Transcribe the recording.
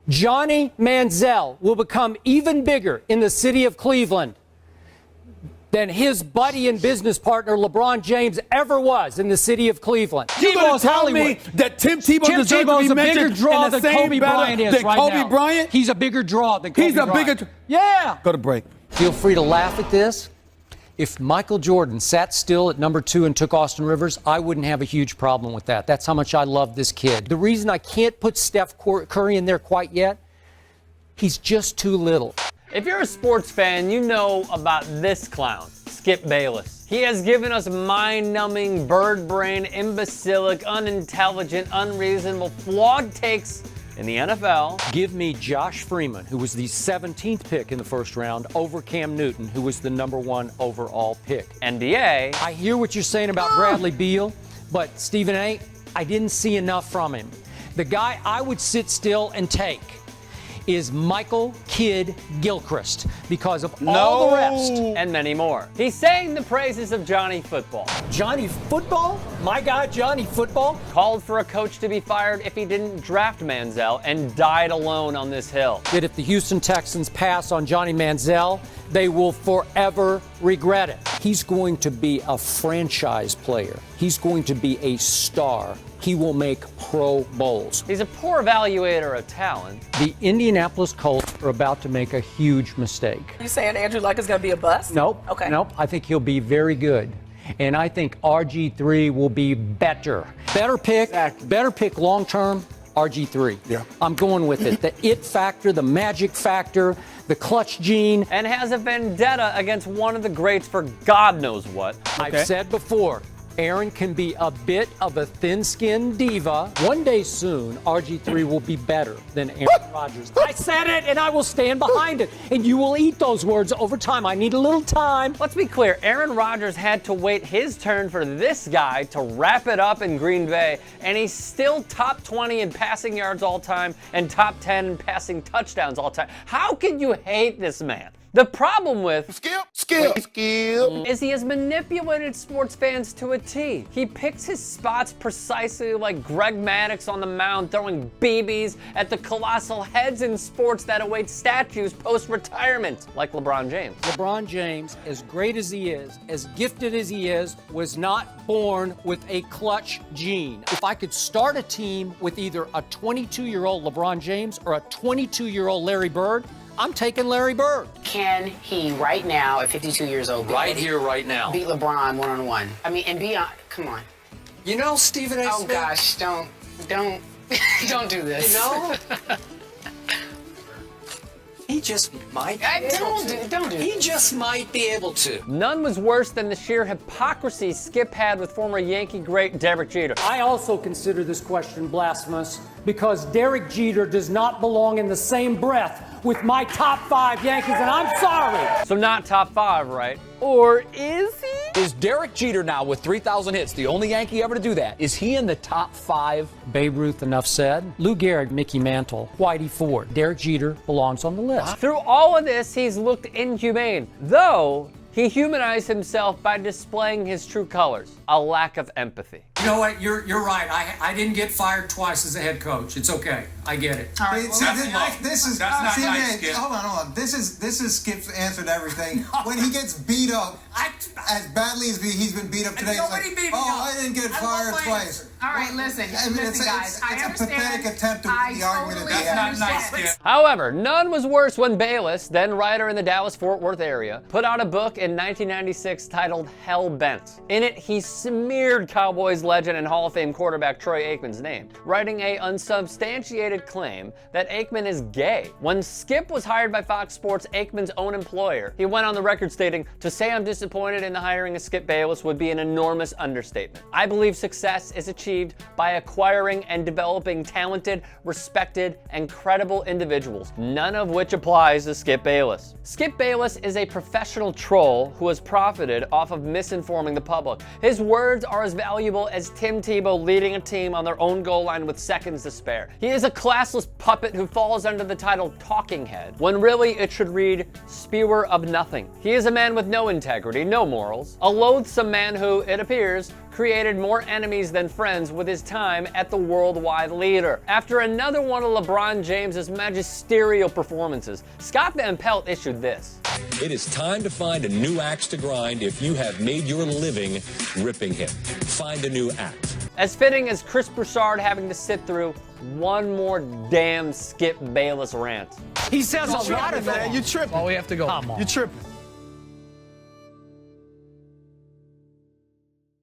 Johnny Manziel will become even bigger in the city of Cleveland than his buddy and business partner LeBron James ever was in the city of Cleveland. You gonna tell me that Tim Tebow deserves to be a bigger mentioned draw in the than same Kobe Bryant is than right Kobe now. Bryant? He's a bigger draw than Kobe Bryant. He's a bigger. Yeah. Go to break. Feel free to laugh at this. If Michael Jordan sat still at number 2 and took Austin Rivers, I wouldn't have a huge problem with that. That's how much I love this kid. The reason I can't put Steph Curry in there quite yet, he's just too little. If you're a sports fan, you know about this clown, Skip Bayless. He has given us mind-numbing, bird-brain, imbecilic, unintelligent, unreasonable, flawed takes in the NFL. Give me Josh Freeman, who was the 17th pick in the first round, over Cam Newton, who was the number 1 overall pick. NBA. I hear what you're saying about Bradley Beal, but Stephen A., I didn't see enough from him. The guy I would sit still and take is Michael Kidd Gilchrist because of all the rest. And many more. He sang the praises of Johnny Football. Johnny Football? My guy, Johnny Football? Called for a coach to be fired if he didn't draft Manziel and died alone on this hill. That if the Houston Texans pass on Johnny Manziel, they will forever regret it. He's going to be a franchise player. He's going to be a star. He will make Pro Bowls. He's a poor evaluator of talent. The Indianapolis Colts are about to make a huge mistake. You saying Andrew Luck is going to be a bust? Nope. Okay. Nope. I think he'll be very good. And I think RG3 will be better. Better pick long-term, RG3. Yeah. I'm going with it. The it factor, the magic factor, the clutch gene. And has a vendetta against one of the greats for God knows what. I've said before, Aaron can be a bit of a thin-skinned diva. One day soon, RG3 will be better than Aaron Rodgers. I said it, and I will stand behind it. And you will eat those words over time. I need a little time. Let's be clear, Aaron Rodgers had to wait his turn for this guy to wrap it up in Green Bay, and he's still top 20 in passing yards all time and top 10 in passing touchdowns all time. How can you hate this man? The problem with Skip. is he has manipulated sports fans to a T. He picks his spots precisely like Greg Maddux on the mound, throwing BBs at the colossal heads in sports that await statues post-retirement, like LeBron James. LeBron James, as great as he is, as gifted as he is, was not born with a clutch gene. If I could start a team with either a 22-year-old LeBron James or a 22-year-old Larry Bird, I'm taking Larry Bird. Can he, right now, at 52 years old, Right here, right now. beat LeBron one-on-one? I mean, and beyond, come on. You know, Stephen A. Oh, Smith, gosh, don't don't do this. You know, he just might be able to. Don't do He this. just might be able to. None was worse than the sheer hypocrisy Skip had with former Yankee great Derek Jeter. I also consider this question blasphemous because Derek Jeter does not belong in the same breath with my top 5 Yankees, and I'm sorry. So not top 5, right? Or is he? Is Derek Jeter now, with 3,000 hits, the only Yankee ever to do that? Is he in the top 5? Babe Ruth, enough said. Lou Gehrig, Mickey Mantle, Whitey Ford. Derek Jeter belongs on the list. Through all of this, he's looked inhumane, though he humanized himself by displaying his true colors, a lack of empathy. You know what? You're right. I didn't get fired twice as a head coach. It's okay. I get it. All right, well, This is that's not nice, Skip. hold on. This is Skip's answer to everything. When he gets beat up, as badly as he's been beat up today, it's nobody like, beat me up. I didn't get fired twice. All right, listen, I mean, listen, guys. I it's a understand. pathetic attempt to win the argument at the end. That's not nice, Skip. However, none was worse when Bayless, then writer in the Dallas-Fort Worth area, put out a book in 1996 titled Hell Bent. In it, he smeared Cowboys legend and Hall of Fame quarterback Troy Aikman's name, writing a unsubstantiated claim that Aikman is gay. When Skip was hired by Fox Sports, Aikman's own employer, he went on the record stating, "To say I'm disappointed in the hiring of Skip Bayless would be an enormous understatement. I believe success is achieved by acquiring and developing talented, respected, and credible individuals, none of which applies to Skip Bayless." Skip Bayless is a professional troll who has profited off of misinforming the public. His words are as valuable as Tim Tebow leading a team on their own goal line with seconds to spare. He is a classless puppet who falls under the title talking head, when really it should read spewer of nothing. He is a man with no integrity, no morals, a loathsome man who, it appears, created more enemies than friends with his time at the worldwide leader. After another one of LeBron James's magisterial performances, Scott Van Pelt issued this. It is time to find a new axe to grind if you have made your living ripping him. Find a new axe. As fitting as Chris Broussard having to sit through one more damn Skip Bayless rant. He says a lot of that. You tripping. Oh, we have to go. You tripping.